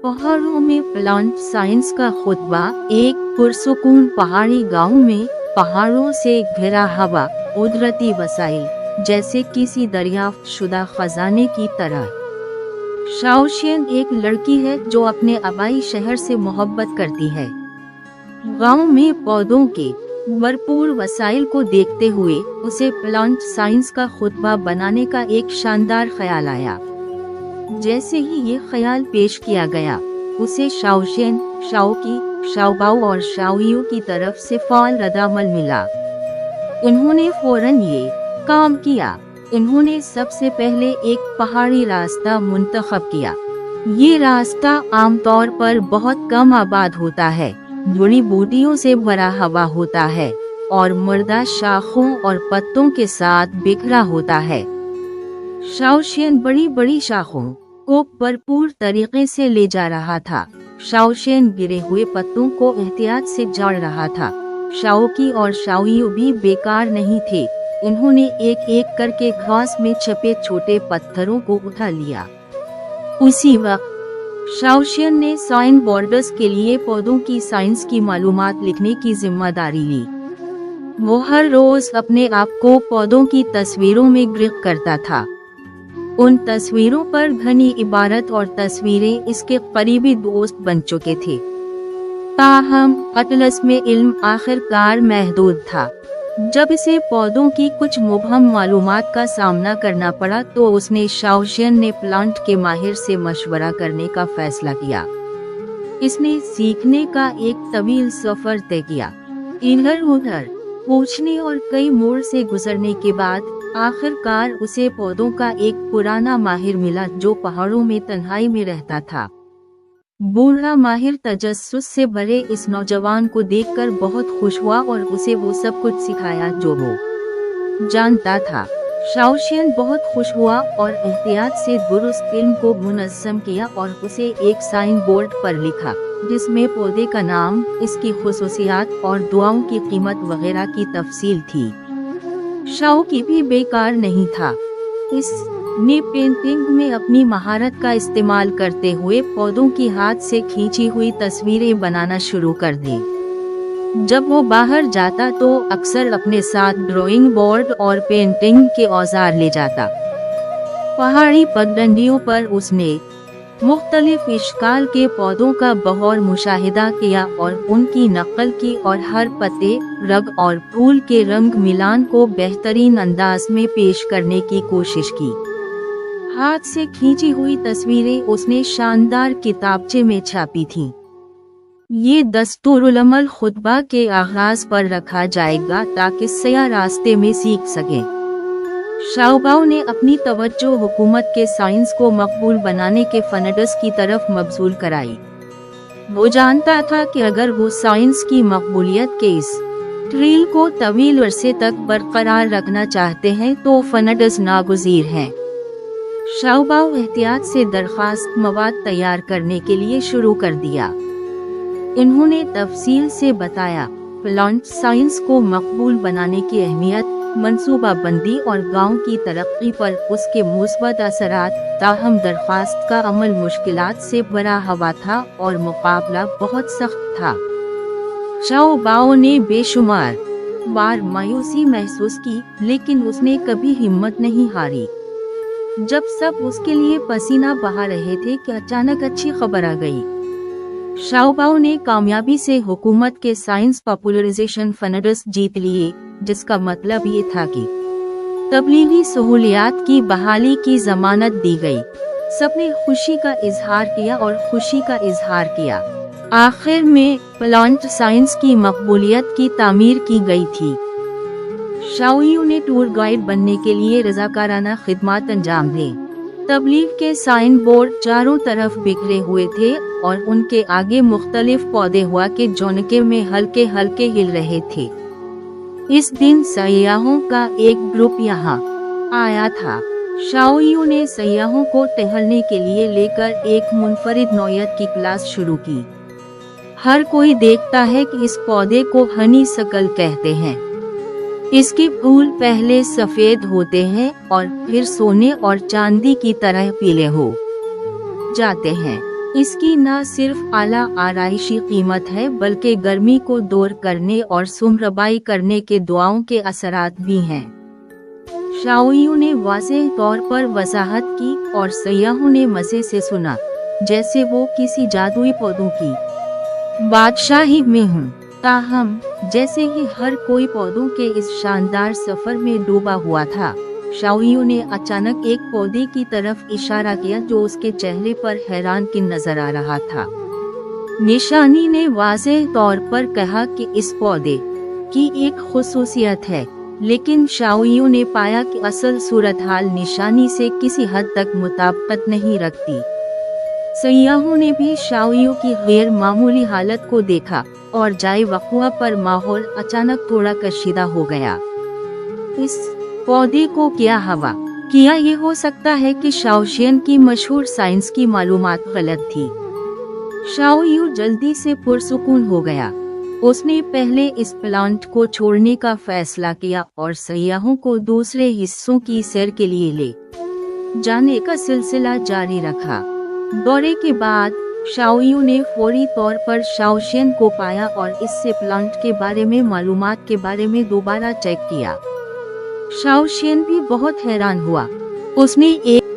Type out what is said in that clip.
पहाड़ों में plant science का खुतबा। एक पुरसुकून पहाड़ी गांव में पहाड़ों से घिरा हवा, कुदरती वसाइल जैसे किसी दरियाफ्त शुदा खजाने की तरह। शाओशियन एक लड़की है जो अपने आबाई शहर से मोहब्बत करती है। गांव में पौधों के भरपूर वसाइल को देखते हुए उसे प्लांट साइंस का खुतबा बनाने का एक शानदार ख्याल आया। जैसे ही ये ख्याल पेश किया गया, उसे शाओशियन, शाओकी, शाओबाओ और शाओयू की तरफ से फौल रद्दअमल मिला। इन्होंने फौरन ये काम किया। इन्होंने सबसे पहले एक पहाड़ी रास्ता मुंतखब किया। ये रास्ता आमतौर पर बहुत कम आबाद होता है, जड़ी बूटियों से भरा हुआ होता है और मुर्दा शाखों और पत्तों के साथ बिखरा होता है। शाओशियन बड़ी बड़ी शाखों को भरपूर तरीके से ले जा रहा था। शाओशियन गिरे हुए पत्तों को एहतियात से झाड़ रहा था। शाओकी और शाओयू भी बेकार नहीं थे। इन्होंने एक एक करके घास में छपे छोटे पत्थरों को उठा लिया। उसी वक्त शाओशियन ने साइन बोर्डर्स के लिए पौधों की साइंस की मालूमात लिखने की जिम्मेदारी ली। वो हर रोज अपने आप को पौधों की तस्वीरों में गिरफ्त करता था। उन तस्वीरों पर घनी इबारत और तस्वीरें इसके करीबी दोस्त बन चुके थे। ताहम अटलस में इल्म आखिरकार महदूद था। जब इसे पौधों की कुछ मुबहम मालूमात का सामना करना पड़ा तो उसने शाओशियन ने प्लांट के माहिर से मशवरा करने का फैसला किया। इसने सीखने का एक तवील सफर तय किया। इधर उधर पूछने और कई मोड़ से गुजरने के बाद आखिरकार उसे पौधों का एक पुराना माहिर मिला जो पहाड़ों में तन्हाई में रहता था। बूढ़ा माहिर तजस्सुस से भरे इस नौजवान को देखकर बहुत खुश हुआ और उसे वो सब कुछ सिखाया जो वो जानता था। शाओशियन बहुत खुश हुआ और एहतियात से दुरुस्त इल्म को मुनज़्ज़म किया और उसे एक साइन बोर्ड पर लिखा जिसमें पौधे का नाम, इसकी खुसूसियात और दुआओं की कीमत वगैरह की तफसील थी। शाओकी भी बेकार नहीं था। इसने पेंटिंग में अपनी महारत का इस्तेमाल करते हुए पौधों की हाथ से खींची हुई तस्वीरें बनाना शुरू कर दी। जब वो बाहर जाता तो अक्सर अपने साथ ड्राइंग बोर्ड और पेंटिंग के औजार ले जाता। पहाड़ी पगडंडियों पर उसने मुख्तलिफ इश्काल के पौधों का बगौर मुशाहिदा किया और उनकी नकल की और हर पत्ते, रग और फूल के रंग मिलान को बेहतरीन अंदाज में पेश करने की कोशिश की। हाथ से खींची हुई तस्वीरें उसने शानदार किताबचे में छापी थीं। ये दस्तूरुल अमल खुतबा के आगाज पर रखा जाएगा ताकि सया रास्ते में सीख सकें। शाओबाओ ने अपनी तवज्जो हुकूमत के साइंस को मकबूल बनाने के फंडस की तरफ मबजूल कराई। वो जानता था कि अगर वो साइंस की मकबूलियत के इस ट्रील को तवील अरसे तक बरकरार रखना चाहते हैं तो फंडस नागुज़ीर हैं। शाओबाओ एहतियात से दरखास्त मवाद तैयार करने के लिए शुरू कर दिया। इन्होंने तफसील से बताया प्लांट साइंस को मकबूल बनाने की अहमियत, मंसूबा बंदी और गांव की तरक्की पर उसके मुस्बत असरात। ताहम दरख्वास्त का अमल मुश्किलात से भरा हुआ था और मुकाबला बहुत सख्त था। शाओबाओ ने बेशुमार बार मायूसी महसूस की, लेकिन उसने कभी हिम्मत नहीं हारी। जब सब उसके लिए पसीना बहा रहे थे कि अचानक अच्छी खबर आ गई। शाओबाओ ने कामयाबी से हुकूमत के साइंस पॉपुलराइजेशन फंडस जीत लिए, जिसका मतलब ये था कि तबलीगी सहूलियात की बहाली की जमानत दी गई। सबने खुशी का इजहार किया और खुशी का इजहार किया। आखिर में प्लांट साइंस की मकबूलियत की तामीर की गई थी। शाओयू ने टूर गाइड बनने के लिए रजाकाराना खिदमत अंजाम दी। तबलीग के साइन बोर्ड चारों तरफ बिखरे हुए थे और उनके आगे मुख्तलिफ पौधे हुआ के जोनके में हल्के हल्के हिल रहे थे। इस दिन सयाहों का एक ग्रुप यहाँ आया था। शाओयू ने सयाहों को टहलने के लिए लेकर एक मुनफरिद नौयत की क्लास शुरू की। हर कोई देखता है कि इस पौधे को हनी सकल कहते हैं। इसके फूल पहले सफेद होते हैं और फिर सोने और चांदी की तरह पीले हो जाते हैं। इसकी न सिर्फ आला आराइशी कीमत है बल्कि गर्मी को दूर करने और सुमरबाई करने के दुआओं के असरात भी हैं। शाओयू ने वाज़ेह तौर पर वजाहत की और सयाहों ने मज़े से सुना, जैसे वो किसी जादुई पौधों की बादशाही में हूँ। ताहम जैसे ही हर कोई पौधों के इस शानदार सफर में डूबा हुआ था, शाओयू ने अचानक एक पौधे की तरफ इशारा किया जो उसके चेहरे पर हैरानकिन नजर आ रहा था। निशानी ने वाज़ेह तौर पर कहा कि इस पौधे की एक खुसूसियत है, लेकिन शाओयू ने पाया कि असल सूरत हाल निशानी से किसी हद तक मुताबिकत नहीं रखती। सयाहों ने भी शाओयू की गैर मामूली हालत को देखा और जाए वक़ुआ पर माहौल अचानक थोड़ा कशीदा हो गया। इस पौधे को क्या हवा किया ये हो सकता है कि शाओशियन की मशहूर साइंस की मालूमात गलत थी। शाओयू जल्दी से पुरसुकून हो गया। उसने पहले इस प्लांट को छोड़ने का फैसला किया और सयाहों को दूसरे हिस्सों की सैर के लिए ले जाने का सिलसिला जारी रखा। दौरे के बाद शाओयू ने फौरी तौर पर शाओशियन को पाया और इससे प्लांट के बारे में मालूमात के बारे में दोबारा चेक किया। शाओशियन भी बहुत हैरान हुआ। उसने एक